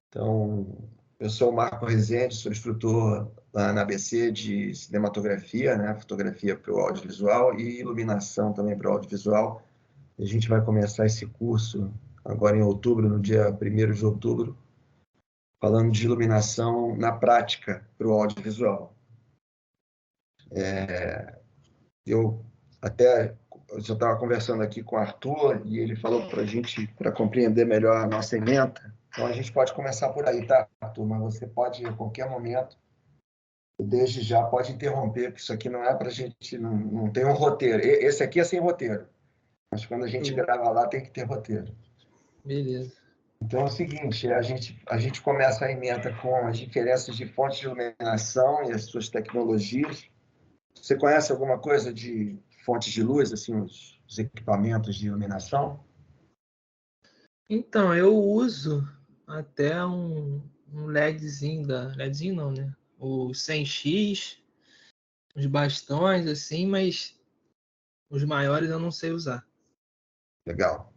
Então, eu sou o Marco Rezende, sou instrutor lá na ABC de cinematografia, né? Fotografia para o audiovisual e iluminação também para o audiovisual. A gente vai começar esse curso agora em outubro, no dia 1º de outubro, falando de iluminação na prática para o audiovisual. Eu até eu já estava conversando aqui com o Arthur e ele falou para a gente, para compreender melhor a nossa ementa. Então, a gente pode começar por aí, tá, Arthur? Mas você pode, a qualquer momento, desde já, pode interromper, porque isso aqui não é para a gente, não tem um roteiro. Esse aqui é sem roteiro, mas quando a gente grava lá, tem que ter roteiro. Beleza. Então, é o seguinte, a gente começa a ementa com as diferenças de fontes de iluminação e as suas tecnologias. Você conhece alguma coisa de fontes de luz, assim, os equipamentos de iluminação? Então, eu uso até um LEDzinho LEDzinho não, né? O 100x, os bastões, assim, mas os maiores eu não sei usar. Legal.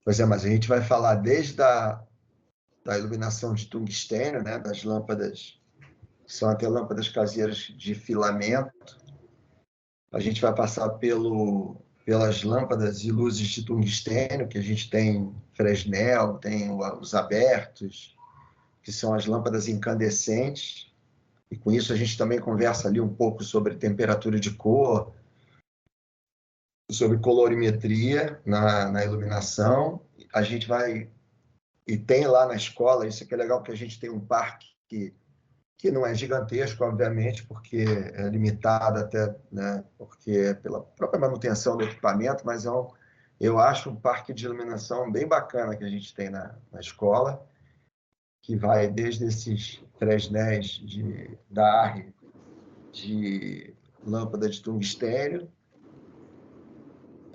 Pois é, mas a gente vai falar desde da iluminação de tungstênio, né, das lâmpadas, que são até lâmpadas caseiras de filamento. A gente vai passar pelas lâmpadas e luzes de tungstênio, que a gente tem Fresnel, tem os abertos, que são as lâmpadas incandescentes. E com isso a gente também conversa ali um pouco sobre temperatura de cor, sobre colorimetria na iluminação. A gente vai, e tem lá na escola, isso aqui é legal porque a gente tem um parque que não é gigantesco, obviamente, porque é limitado até, né, porque é pela própria manutenção do equipamento, mas eu acho um parque de iluminação bem bacana que a gente tem na escola, que vai desde esses Fresnéis da ARRI, de lâmpada de tungstênio,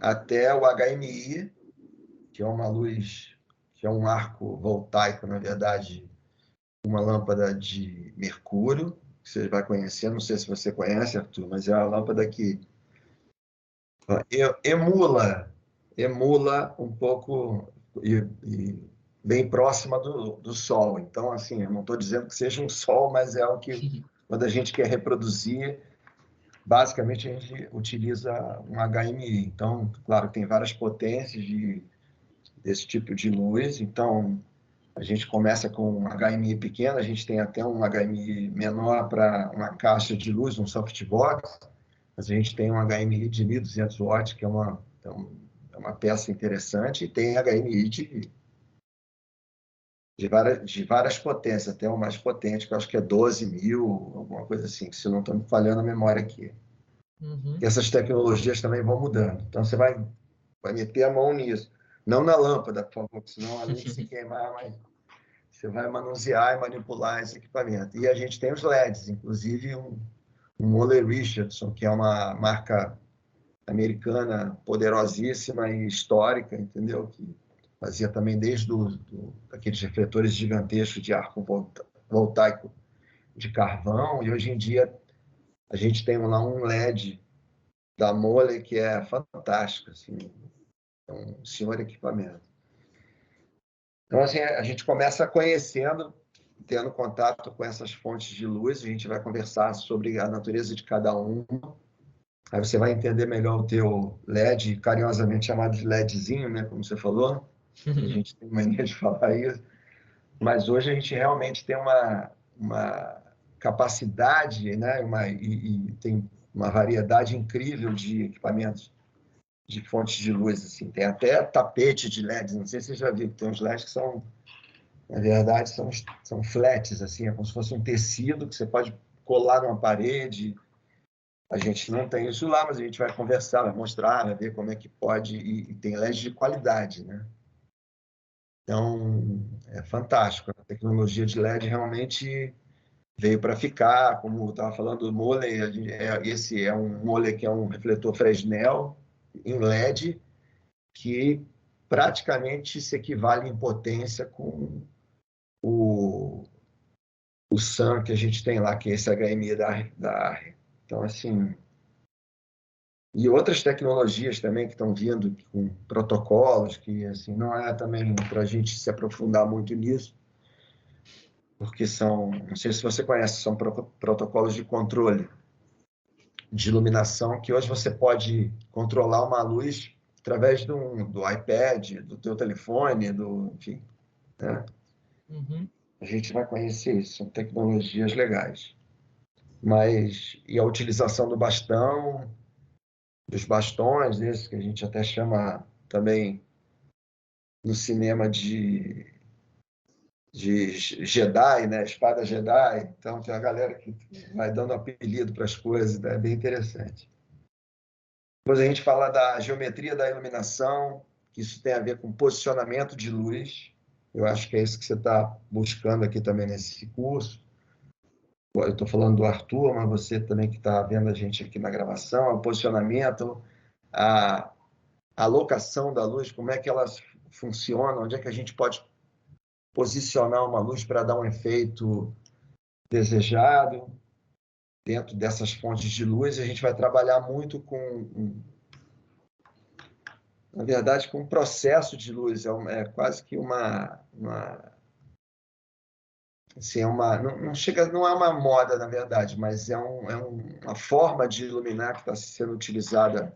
até o HMI, que é uma luz, que é um arco voltaico, na verdade, uma lâmpada de mercúrio, que você vai conhecer, não sei se você conhece, Arthur, mas é uma lâmpada que emula um pouco e bem próxima do Sol. Então, assim, eu não estou dizendo que seja um Sol, mas é o que, quando a gente quer reproduzir, basicamente a gente utiliza um HMI. Então, claro, tem várias potências desse tipo de luz. Então, a gente começa com um HMI pequeno, a gente tem até um HMI menor para uma caixa de luz, um softbox, mas a gente tem um HMI de 1.200 watts, que é uma peça interessante, e tem HMI de várias potências, até o mais potente, que eu acho que é 12.000, alguma coisa assim, se não estou me falhando a memória aqui. Uhum. E essas tecnologias também vão mudando. Então, você vai meter a mão nisso. Não na lâmpada, por favor, porque senão, além de se queimar, você vai manusear e manipular esse equipamento. E a gente tem os LEDs, inclusive um Ole Richardson, que é uma marca americana poderosíssima e histórica, entendeu? Que fazia também desde aqueles refletores gigantescos de arco voltaico de carvão, e hoje em dia a gente tem lá um LED da Mole que é fantástico, assim, é um senhor equipamento. Então, assim, a gente começa conhecendo, tendo contato com essas fontes de luz, a gente vai conversar sobre a natureza de cada uma, aí você vai entender melhor o teu LED, carinhosamente chamado de LEDzinho, né, como você falou, a gente tem mania de falar isso, mas hoje a gente realmente tem uma capacidade, né, e tem uma variedade incrível de equipamentos de fontes de luz, assim, tem até tapete de LEDs, não sei se você já viu, tem uns LEDs que são, na verdade, são flats, assim, é como se fosse um tecido que você pode colar numa parede. A gente não tem isso lá, mas a gente vai conversar, vai mostrar, vai ver como é que pode, e tem LEDs de qualidade, né? Então, é fantástico. A tecnologia de LED realmente veio para ficar, como eu estava falando, o Mole, esse é um Mole que é um refletor Fresnel em LED, que praticamente se equivale em potência com o, o SAM que a gente tem lá, que é esse HMI da ARRI. Então, assim, E outras tecnologias também que estão vindo com protocolos, que assim, não é também para a gente se aprofundar muito nisso, porque são, não sei se você conhece, são protocolos de controle de iluminação, que hoje você pode controlar uma luz através do iPad, do teu telefone, enfim, né? Uhum. A gente vai conhecer isso, são tecnologias legais. E a utilização do bastão, dos bastões, desses que a gente até chama também no cinema de Jedi, né? Espada Jedi. Então, tem uma galera que vai dando apelido para as coisas, né? É bem interessante. Depois a gente fala da geometria da iluminação, que isso tem a ver com posicionamento de luz. Eu acho que é isso que você está buscando aqui também nesse curso. Eu estou falando do Arthur, mas você também que está vendo a gente aqui na gravação, o posicionamento, a alocação da luz, como é que elas funcionam, onde é que a gente pode posicionar uma luz para dar um efeito desejado dentro dessas fontes de luz. A gente vai trabalhar muito na verdade, com um processo de luz. É quase que assim, não chega, não é uma moda, na verdade, mas uma forma de iluminar que está sendo utilizada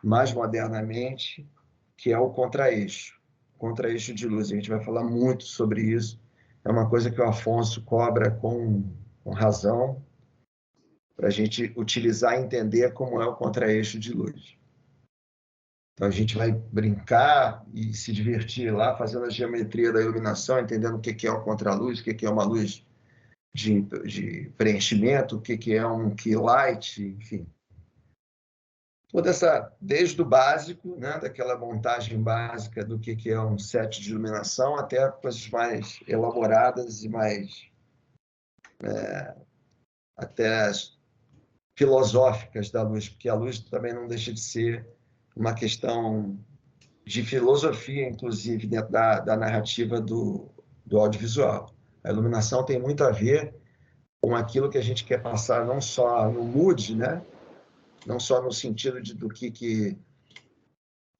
mais modernamente, que é o contraeixo. Contraeixo de luz. A gente vai falar muito sobre isso. É uma coisa que o Afonso cobra com razão, para a gente utilizar e entender como é o contraeixo de luz. Então, a gente vai brincar e se divertir lá, fazendo a geometria da iluminação, entendendo o que é o contraluz, o que é uma luz de preenchimento, o que é um key light, enfim. Toda desde o básico, né, daquela montagem básica do que é um set de iluminação, até coisas mais elaboradas e mais até filosóficas da luz, porque a luz também não deixa de ser uma questão de filosofia, inclusive, dentro da narrativa do audiovisual. A iluminação tem muito a ver com aquilo que a gente quer passar, não só no mood, né? Não só no sentido do que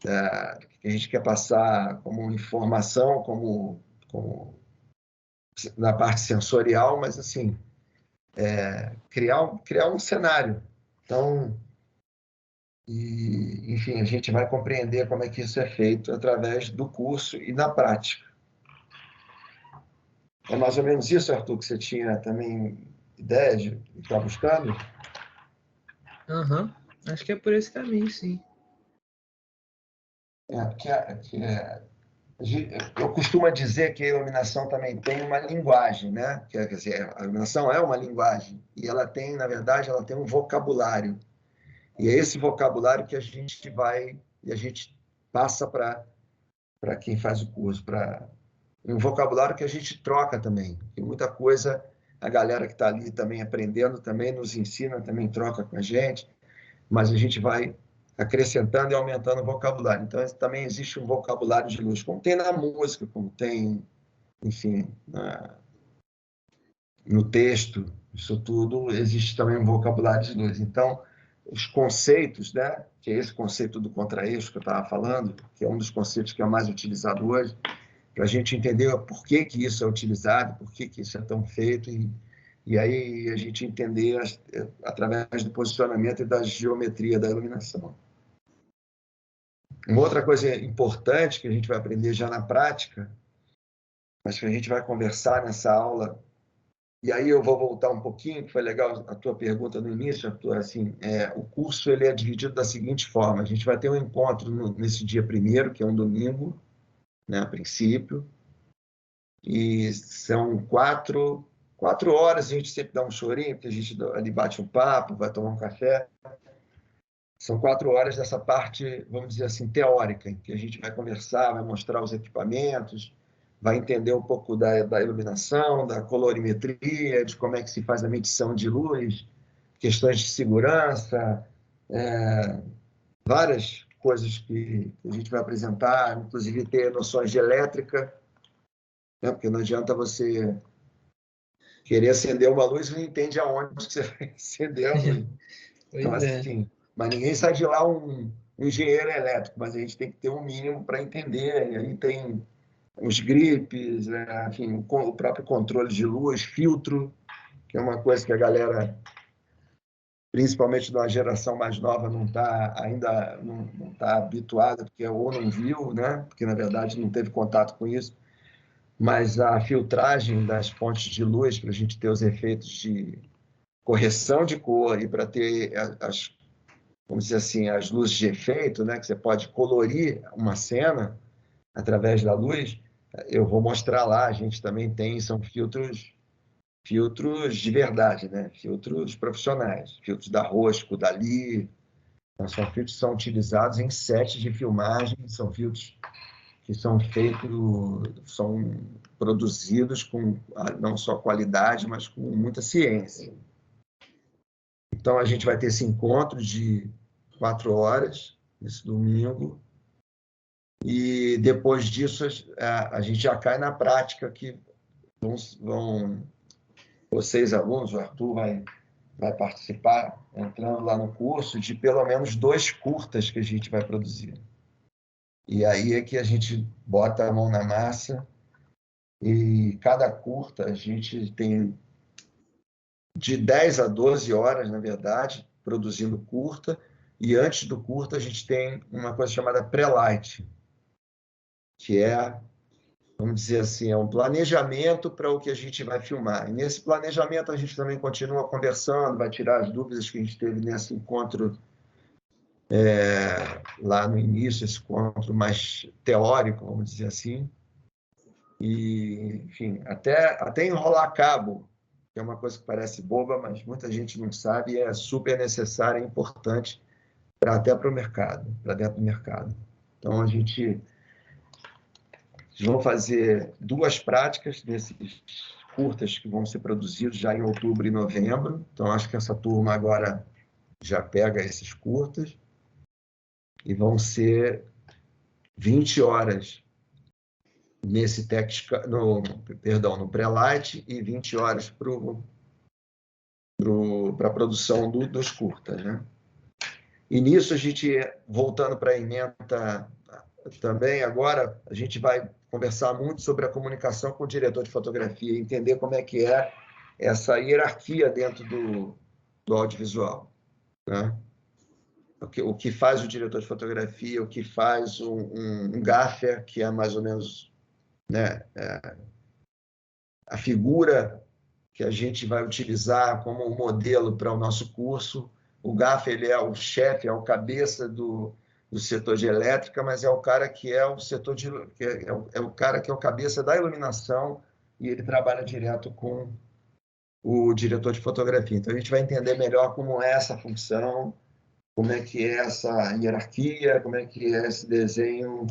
a gente quer passar como informação, como na parte sensorial, mas assim, criar um cenário. Então, enfim, a gente vai compreender como é que isso é feito através do curso e na prática. É mais ou menos isso, Arthur, que você tinha também ideia de estar buscando? Uhum. Acho que é por esse caminho, sim. Eu costumo dizer que a iluminação também tem uma linguagem, né? Quer dizer, a iluminação é uma linguagem e ela tem, na verdade, ela tem um vocabulário. E é esse vocabulário que a gente passa para quem faz o curso, para um vocabulário que a gente troca também. E muita coisa a galera que está ali também aprendendo também nos ensina, também troca com a gente, mas a gente vai acrescentando e aumentando o vocabulário. Então, também existe um vocabulário de luz, como tem na música, como tem, enfim, no texto, isso tudo, existe também um vocabulário de luz. Então, os conceitos, né, que é esse conceito do contraeixo que eu estava falando, que é um dos conceitos que é mais utilizado hoje, para a gente entender por que isso é utilizado, por que isso é tão feito, e aí a gente entender através do posicionamento e da geometria da iluminação. Uma outra coisa importante que a gente vai aprender já na prática, mas que a gente vai conversar nessa aula, e aí eu vou voltar um pouquinho, que foi legal a tua pergunta no início, Arthur, assim, o curso ele é dividido da seguinte forma: a gente vai ter um encontro nesse dia primeiro, que é um domingo, né, a princípio, e são quatro horas, a gente sempre dá um chorinho, porque a gente ali bate um papo, vai tomar um café. São 4 horas dessa parte, vamos dizer assim, teórica, em que a gente vai conversar, vai mostrar os equipamentos, vai entender um pouco da iluminação, da colorimetria, de como é que se faz a medição de luz, questões de segurança, várias coisas que a gente vai apresentar, inclusive ter noções de elétrica, né? Porque não adianta você querer acender uma luz e não entende aonde que você vai acender a luz. Então, Pois é. assim, Mas ninguém sai de lá um engenheiro elétrico, mas a gente tem que ter um mínimo para entender. E aí tem os grips, né? Enfim, o próprio controle de luz, filtro, que é uma coisa que a galera, principalmente da geração mais nova, não está ainda não está habituada, porque ou não viu, né? Porque na verdade não teve contato com isso. Mas a filtragem das fontes de luz para a gente ter os efeitos de correção de cor e para ter as, vamos dizer assim, as luzes de efeito, né? Que você pode colorir uma cena através da luz. Eu vou mostrar lá. A gente também tem, são filtros de verdade, né? Filtros profissionais, filtros da Rosco, da Lee. Então, são filtros que são utilizados em sets de filmagem, são filtros que são feitos, são produzidos com não só qualidade, mas com muita ciência. Então, a gente vai ter esse encontro de 4 horas, esse domingo, e depois disso a gente já cai na prática, que vão vocês, alunos, o Arthur vai participar, entrando lá no curso, de pelo menos 2 curtas que a gente vai produzir. E aí é que a gente bota a mão na massa, e cada curta a gente tem de 10 a 12 horas, na verdade, produzindo curta, e antes do curta a gente tem uma coisa chamada pré-light, que é, vamos dizer assim, é um planejamento para o que a gente vai filmar. E nesse planejamento a gente também continua conversando, vai tirar as dúvidas que a gente teve nesse encontro lá no início, esse encontro mais teórico, vamos dizer assim, e, enfim, até enrolar cabo, que é uma coisa que parece boba, mas muita gente não sabe e é super necessária e importante até para o mercado, para dentro do mercado. Então, vão fazer 2 práticas desses curtas que vão ser produzidos já em outubro e novembro. Então, acho que essa turma agora já pega esses curtas e vão ser 20 horas nesse no pré-light e 20 horas para a produção dos curtas, né? E nisso a gente, voltando para a ementa também, agora a gente vai conversar muito sobre a comunicação com o diretor de fotografia, entender como é que é essa hierarquia dentro do audiovisual, né? O que faz o diretor de fotografia, o que faz um gaffer, que é mais ou menos, né, a figura que a gente vai utilizar como modelo para o nosso curso. O gaffer, ele é o chefe, é o cabeça do setor de elétrica, mas é o cara que é o setor é o cara que é o cabeça da iluminação, e ele trabalha direto com o diretor de fotografia. Então a gente vai entender melhor como é essa função, como é que é essa hierarquia, como é que é esse desenho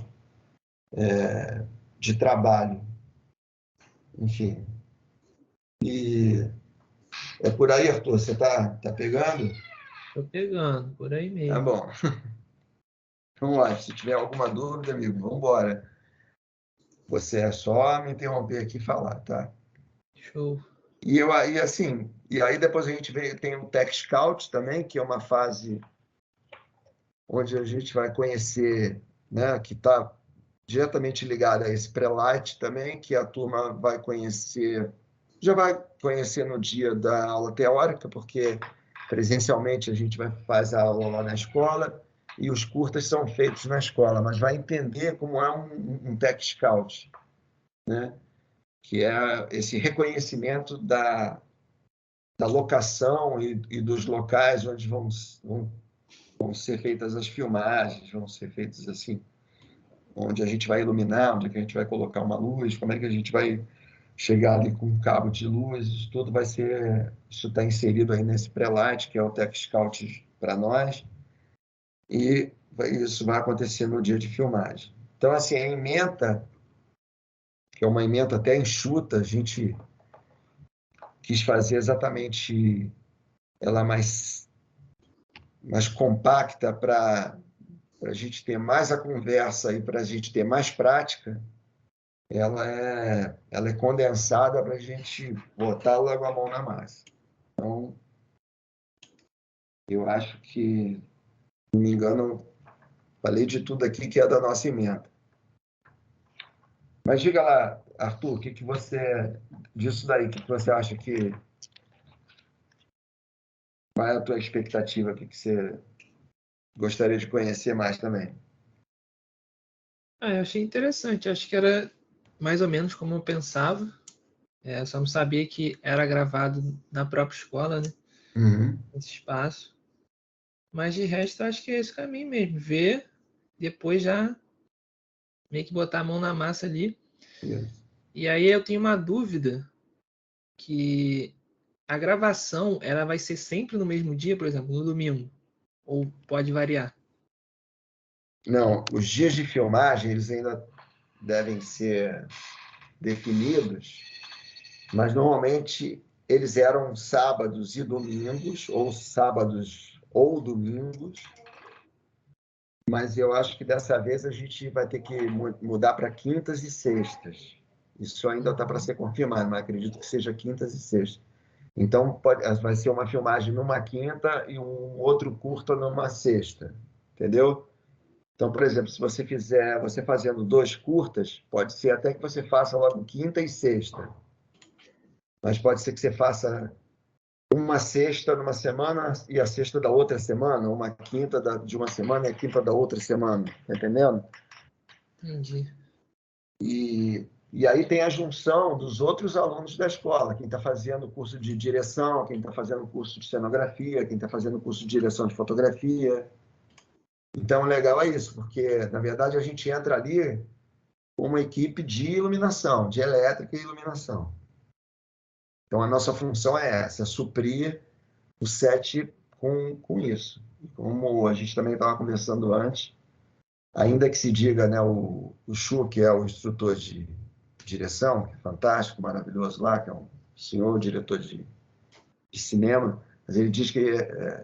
de trabalho, enfim. E é por aí, Arthur, você tá pegando? Tô pegando, por aí Tá mesmo. bom. Vamos lá, se tiver alguma dúvida, amigo, vamos embora. Você é só me interromper aqui e falar, tá? Show. E aí depois a gente tem o Tech Scout também, que é uma fase onde a gente vai conhecer, né, que está diretamente ligada a esse pré-light também, que a turma vai conhecer, já vai conhecer no dia da aula teórica, porque presencialmente a gente faz a aula lá na escola e os curtas são feitos na escola, mas vai entender como é um Tech Scout, né? Que é esse reconhecimento da locação e dos locais onde vão ser feitas as filmagens, vão ser feitas assim, onde a gente vai iluminar, onde é que a gente vai colocar uma luz, como é que a gente vai chegar ali com um cabo de luz, isso tudo isso está inserido aí nesse pré-light, que é o Tech Scout para nós, e isso vai acontecer no dia de filmagem. Então, assim, a ementa, que é uma ementa até enxuta, a gente quis fazer exatamente ela mais compacta para a gente ter mais a conversa e para a gente ter mais prática. Ela é condensada para a gente botar logo a mão na massa. Então, eu acho que não me engano, falei de tudo aqui que é da nossa emenda. Mas diga lá, Arthur, o que que você, disso daí, o que que você acha que, qual é a tua expectativa, o que que você gostaria de conhecer mais também? Eu achei interessante. Acho que era mais ou menos como eu pensava. Só não sabia que era gravado na própria escola, né? Uhum. Nesse espaço. Mas de resto, acho que é esse caminho mesmo. Ver, depois já meio que botar a mão na massa ali. Isso. E aí eu tenho uma dúvida que a gravação ela vai ser sempre no mesmo dia, por exemplo, no domingo, ou pode variar? Não, os dias de filmagem, eles ainda devem ser definidos, mas normalmente eles eram sábados e domingos, ou sábados ou domingos, mas eu acho que dessa vez a gente vai ter que mudar para quintas e sextas. Isso ainda está para ser confirmado, mas acredito que seja quintas e sextas. Então, vai ser uma filmagem numa quinta e um outro curta numa sexta, entendeu? Então, por exemplo, se você fizer, você fazendo 2 curtas, pode ser até que você faça logo quinta e sexta, mas pode ser que você faça uma sexta numa semana e a sexta da outra semana, uma quinta de uma semana e a quinta da outra semana, tá entendendo? Entendi. E aí tem a junção dos outros alunos da escola, quem está fazendo o curso de direção, quem está fazendo o curso de cenografia, quem está fazendo o curso de direção de fotografia. Então, o legal é isso, porque, na verdade, a gente entra ali com uma equipe de iluminação, de elétrica e iluminação. Então, a nossa função é essa, é suprir o set com isso. Como a gente também estava conversando antes, ainda que se diga, né, o Chu, que é o instrutor de direção, que é fantástico, maravilhoso lá, que é um senhor diretor de cinema, mas ele diz que,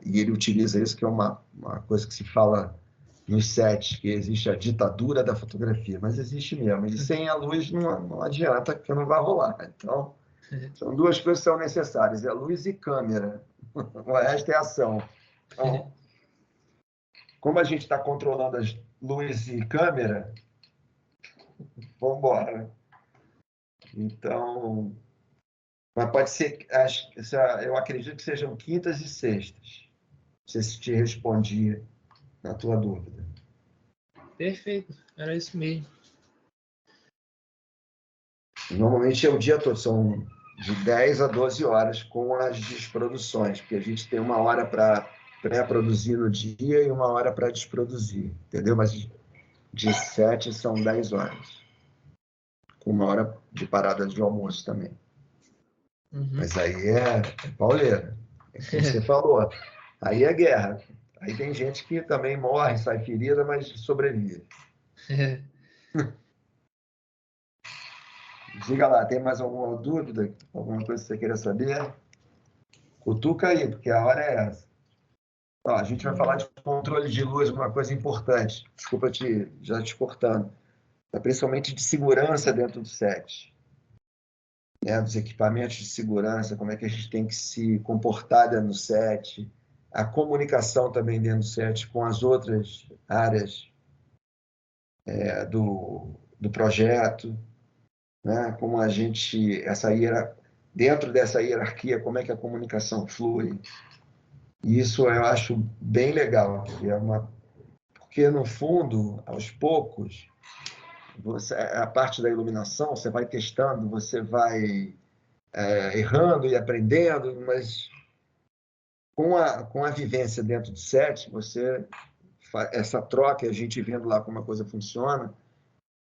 e ele utiliza isso, que é uma coisa que se fala nos sets, que existe a ditadura da fotografia, mas existe mesmo, e sem a luz não adianta, que não vai rolar. Então, são duas coisas que são necessárias, é luz e câmera, o resto é ação. Então, como a gente está controlando as luz e câmera, vamos embora. Então, mas pode ser, eu acredito que sejam quintas e sextas. Não sei se te respondi na tua dúvida. Perfeito, era isso mesmo. Normalmente é o dia todo, são de 10 a 12 horas com as desproduções, porque a gente tem uma hora para pré-produzir no dia e uma hora para desproduzir, entendeu? Mas de 7 são 10 horas, com uma hora de parada de almoço também. Uhum. Mas aí é pauleira, é como você falou, aí é guerra. Aí tem gente que também morre, sai ferida, mas sobrevive. Diga lá, tem mais alguma dúvida? Alguma coisa que você queira saber? Cutuca aí, porque a hora é essa. Ó, a gente vai falar de controle de luz, uma coisa importante. Desculpa já te cortando. É principalmente de segurança dentro do set. Né? Dos equipamentos de segurança, como é que a gente tem que se comportar dentro do set. A comunicação também dentro do set com as outras áreas do projeto. Né? Como a gente, dentro dessa hierarquia, como é que a comunicação flui. E isso eu acho bem legal, porque no fundo, aos poucos, a parte da iluminação, você vai testando, você vai errando e aprendendo, mas com a vivência dentro do set, essa troca, a gente vendo lá como a coisa funciona,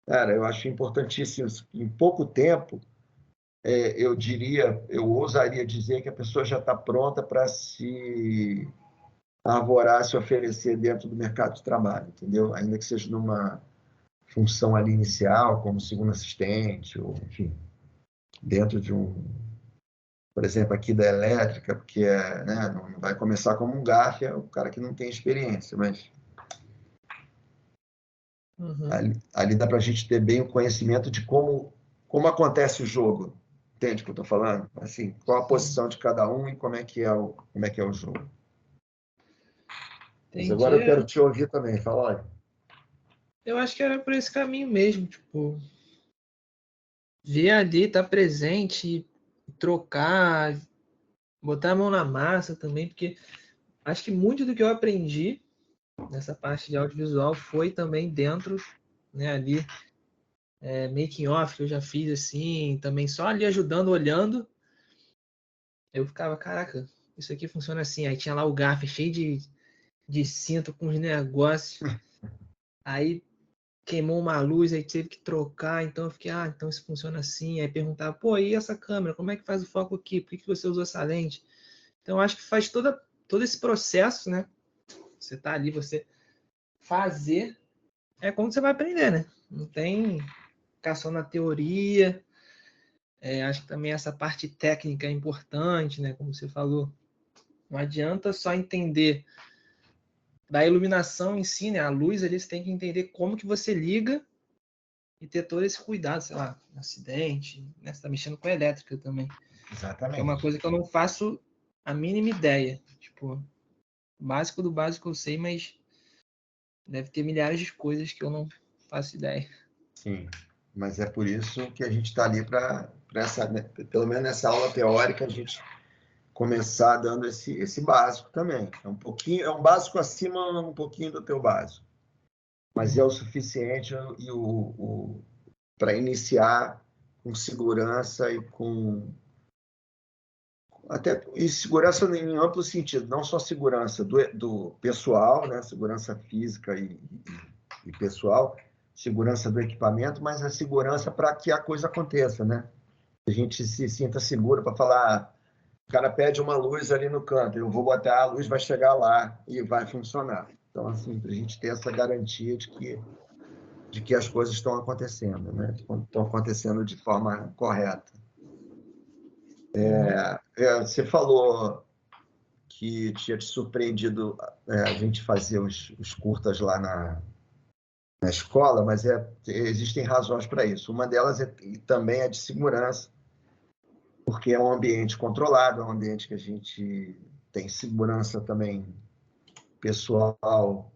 cara, eu acho importantíssimo. Em pouco tempo, eu ousaria dizer que a pessoa já está pronta para se arvorar, se oferecer dentro do mercado de trabalho, entendeu? Ainda que seja numa função ali inicial, como segundo assistente, ou enfim, dentro de por exemplo, aqui da elétrica, porque né, não vai começar como um GAF, é o cara que não tem experiência, mas Uhum. ali dá para a gente ter bem o conhecimento de como acontece o jogo. Entende o que eu estou falando? Assim, qual a Sim. posição de cada um e como é que é o jogo. Mas agora eu Entendi. quero te ouvir também. Fala, olha. Eu acho que era por esse caminho mesmo, tipo, ver ali, estar presente, trocar, botar a mão na massa também, porque acho que muito do que eu aprendi nessa parte de audiovisual foi também dentro, né, ali, making off que eu já fiz assim, também só ali ajudando, olhando, eu ficava, caraca, isso aqui funciona assim. Aí tinha lá o garfo cheio de cinto com os negócios, aí queimou uma luz, aí teve que trocar, então eu fiquei, então isso funciona assim. Aí perguntava, pô, e essa câmera, como é que faz o foco aqui? Por que você usou essa lente? Então eu acho que faz todo esse processo, né? Você tá ali, você fazer, é como você vai aprender, né? Não tem ficar só na teoria. Acho que também essa parte técnica é importante, né? Como você falou. Não adianta só entender da iluminação em si, né? A luz ali, você tem que entender como que você liga e ter todo esse cuidado, sei lá, um acidente, né? Você tá mexendo com a elétrica também. Que é uma Exatamente. coisa que eu não faço a mínima ideia. Tipo, básico do básico eu sei, mas deve ter milhares de coisas que eu não faço ideia. Sim. Mas é por isso que a gente está ali para essa, né, pelo menos nessa aula teórica, a gente começar dando esse básico também. É um pouquinho, é um básico acima um pouquinho do teu básico, mas é o suficiente e para iniciar com segurança e com até e segurança em amplo sentido, não só segurança do pessoal, né, segurança física e pessoal, segurança do equipamento, mas a segurança para que a coisa aconteça, né? A gente se sinta seguro para falar, o cara pede uma luz ali no canto, eu vou botar, a luz vai chegar lá e vai funcionar. Então, assim, para a gente ter essa garantia de que as coisas estão acontecendo, né? Estão acontecendo de forma correta. Você falou que tinha te surpreendido a gente fazer os curtas lá na escola, mas existem razões para isso. Uma delas também é de segurança, porque é um ambiente controlado, é um ambiente que a gente tem segurança também pessoal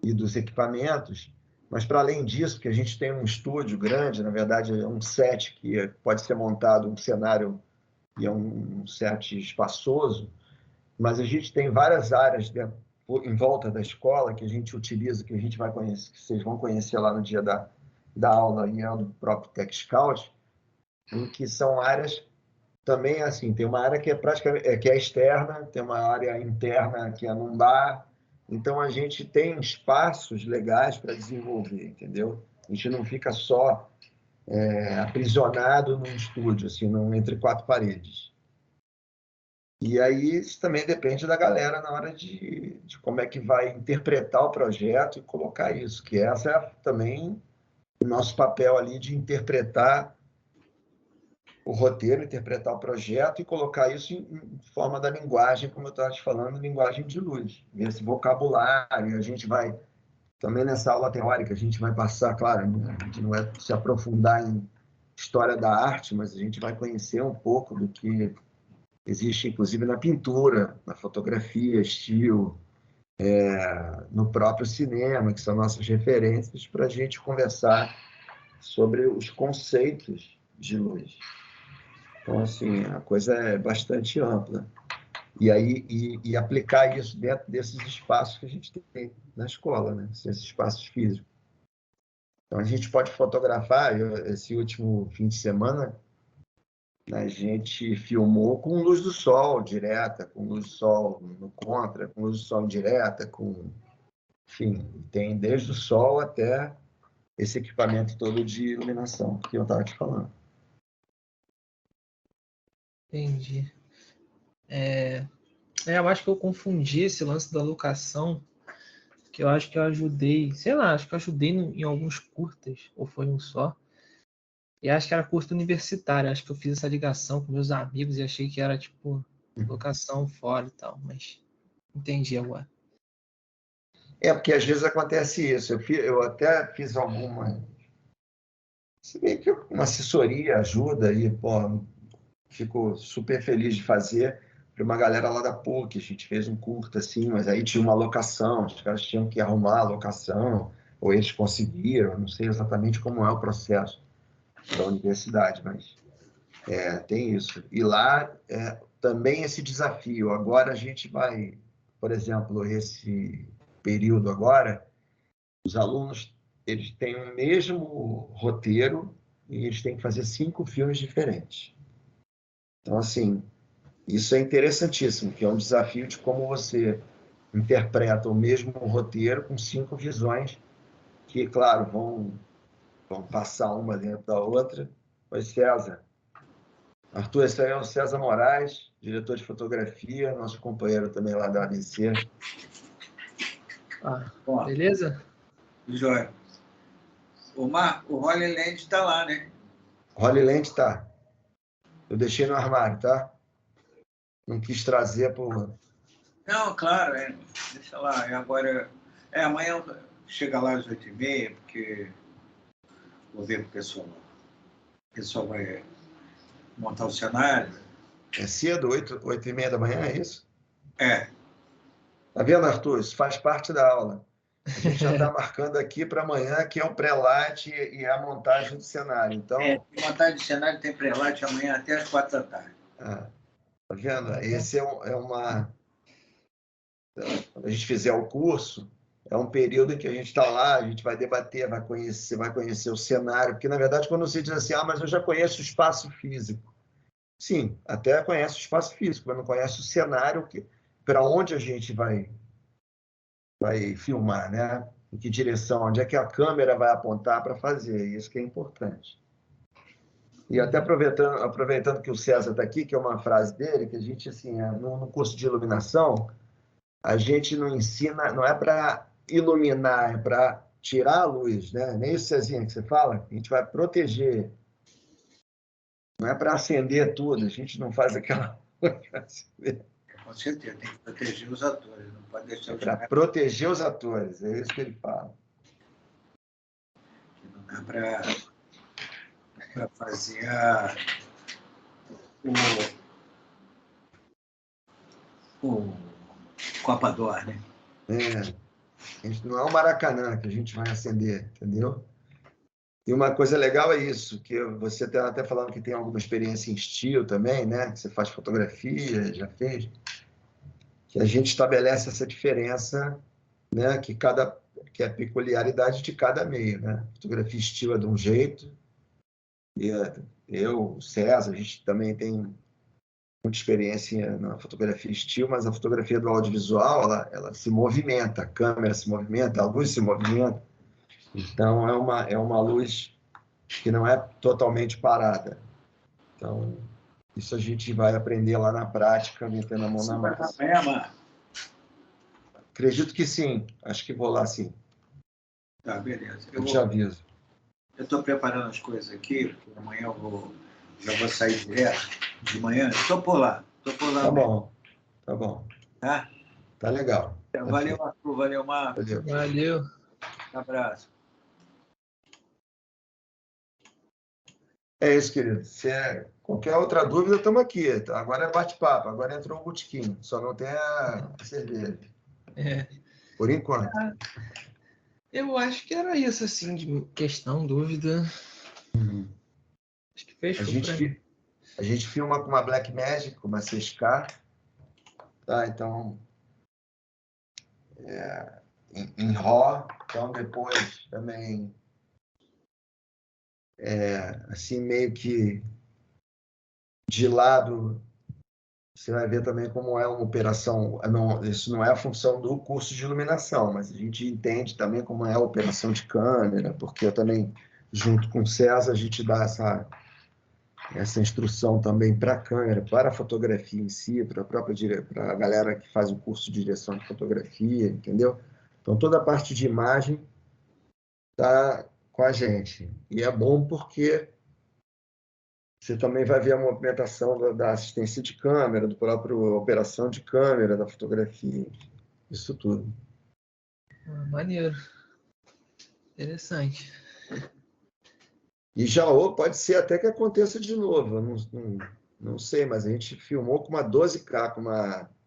e dos equipamentos, mas para além disso, porque a gente tem um estúdio grande, na verdade é um set que pode ser montado, um cenário e é um set espaçoso, mas a gente tem várias áreas em volta da escola que a gente utiliza, que a gente vai conhecer, que vocês vão conhecer lá no dia da aula e é do próprio Tech Scout, em que são áreas também assim, tem uma área que é praticamente que é externa, tem uma área interna que é num bar, então a gente tem espaços legais para desenvolver, entendeu? A gente não fica só aprisionado num estúdio, assim, entre quatro paredes. E aí isso também depende da galera na hora de como é que vai interpretar o projeto e colocar isso, que essa é também o nosso papel ali de interpretar o roteiro, interpretar o projeto e colocar isso em forma da linguagem, como eu estava te falando, linguagem de luz. Esse vocabulário, a gente vai, também nessa aula teórica, a gente vai passar, claro, a gente não vai se aprofundar em história da arte, mas a gente vai conhecer um pouco do que existe, inclusive, na pintura, na fotografia, estilo, no próprio cinema, que são nossas referências, para a gente conversar sobre os conceitos de luz. Então, assim, a coisa é bastante ampla. E aí aplicar isso dentro desses espaços que a gente tem na escola, né? Esses espaços físicos. Então, a gente pode fotografar. Esse último fim de semana, a gente filmou com luz do sol direta, com luz do sol no contra, com luz do sol indireta, enfim, tem desde o sol até esse equipamento todo de iluminação que eu estava te falando. Entendi. Eu acho que eu confundi esse lance da locação, que eu acho que eu ajudei, sei lá, acho que eu ajudei em alguns curtas, ou foi um só. E acho que era curta universitária, acho que eu fiz essa ligação com meus amigos e achei que era tipo locação fora e tal, mas entendi agora. Porque às vezes acontece isso. Eu até fiz alguma. Se bem que uma assessoria ajuda aí, pô, fico super feliz de fazer. para uma galera lá da PUC, a gente fez um curta assim, mas aí tinha uma locação, os caras tinham que arrumar a locação, ou eles conseguiram, não sei exatamente como é o processo da universidade, mas tem isso. E lá também esse desafio. Agora a gente vai, por exemplo, esse período agora, os alunos eles têm o mesmo roteiro e eles têm que fazer 5 filmes diferentes. Então, assim, isso é interessantíssimo, que é um desafio de como você interpreta o mesmo roteiro com 5 visões que, claro, vão passar uma dentro da outra. Oi, César. Arthur, esse aí é o César Moraes, diretor de fotografia, nosso companheiro também lá da ABC. Beleza? Jóia. O Holy Land está lá, né? Holy Land tá. Eu deixei no armário, tá? Não quis trazer por... Não, claro, deixa lá. Agora, amanhã chega lá às 8h30, porque vou ver com o pessoal. O pessoal vai montar o cenário. É cedo, 8h30 da manhã, é isso? É. Tá vendo, Arthur? Isso faz parte da aula. A gente já está marcando aqui para amanhã, que é o pré-light e a montagem do cenário. Então, montagem do cenário tem pré-light amanhã até às 4h. Tá vendo? Esse é uma... Quando a gente fizer o curso, é um período em que a gente está lá, a gente vai debater, vai conhecer o cenário, porque, na verdade, quando você diz assim, mas eu já conheço o espaço físico. Sim, até conhece o espaço físico, mas não conhece o cenário para onde a gente vai filmar, né? Em que direção, onde é que a câmera vai apontar para fazer, isso que é importante. E até aproveitando que o César está aqui, que é uma frase dele, que a gente, assim, no curso de iluminação, a gente não ensina, não é para iluminar, é para tirar a luz, né? Nem isso, Cezinha, que você fala, a gente vai proteger. Não é para acender tudo, a gente não faz aquela... Com certeza, tem que proteger os atores, não pode deixar para proteger os atores, é isso que ele fala. Não dá para fazer o Copa d'Or, né? A gente não é o Maracanã que a gente vai acender, entendeu? E uma coisa legal é isso, que você está até falando que tem alguma experiência em estilo também, né? Que você faz fotografia, já fez. Que a gente estabelece essa diferença, né? Que é a peculiaridade de cada meio, né? Fotografia estilo é de um jeito. E eu, o César, a gente também tem muita experiência na fotografia estilo, mas a fotografia do audiovisual, ela se movimenta, a câmera se movimenta, a luz se movimenta. Então, é uma luz que não é totalmente parada. Então, isso a gente vai aprender lá na prática, metendo a mão na massa. Acredito que sim. Acho que vou lá sim. Tá, beleza. Eu te aviso. Eu estou preparando as coisas aqui, porque amanhã já vou sair direto de manhã. Estou por lá. Tá bom. Tá bom. Tá? Tá legal. Valeu, Arthur. Valeu, Marcos. Valeu. Um abraço. É isso, querido. Se qualquer outra dúvida, estamos aqui. Tá? Agora é bate-papo. Agora entrou um botequim. Só não tem a cerveja. Por enquanto. Eu acho que era isso, assim, de questão, dúvida. Acho que fechou. A gente filma com uma Blackmagic, uma 6K. Tá? Então, em RAW. Então, depois também... assim, meio que de lado, você vai ver também como é uma operação. Isso não é a função do curso de iluminação, mas a gente entende também como é a operação de câmera, porque eu também, junto com o César, a gente dá essa instrução também para a câmera, para a fotografia em si, para a galera que faz o curso de direção de fotografia, entendeu? Então, toda a parte de imagem está com a gente. E é bom porque você também vai ver a movimentação da assistência de câmera, do próprio operação de câmera, da fotografia, isso tudo. Maneiro. Interessante. E já pode ser até que aconteça de novo. Não sei, mas a gente filmou com uma 12K, com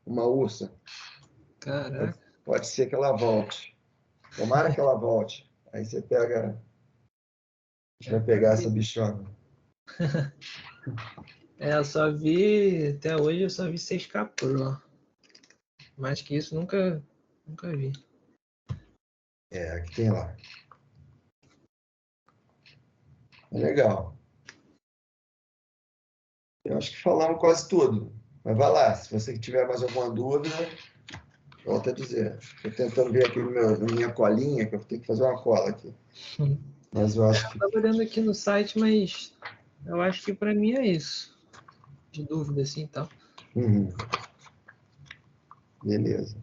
uma ursa. Caraca. Pode ser que ela volte. Tomara que ela volte. Aí você pega... A gente vai pegar essa bichona. Eu só vi, até hoje eu só vi 6K Pro. Mais que isso, nunca vi. Aqui tem lá. É legal. Eu acho que falamos quase tudo. Mas vai lá, se você tiver mais alguma dúvida, volta a dizer. Estou tentando ver aqui na minha colinha, que eu tenho que fazer uma cola aqui. Mas eu acho que... Estava olhando aqui no site, mas eu acho que para mim é isso. De dúvida assim e tal. Beleza.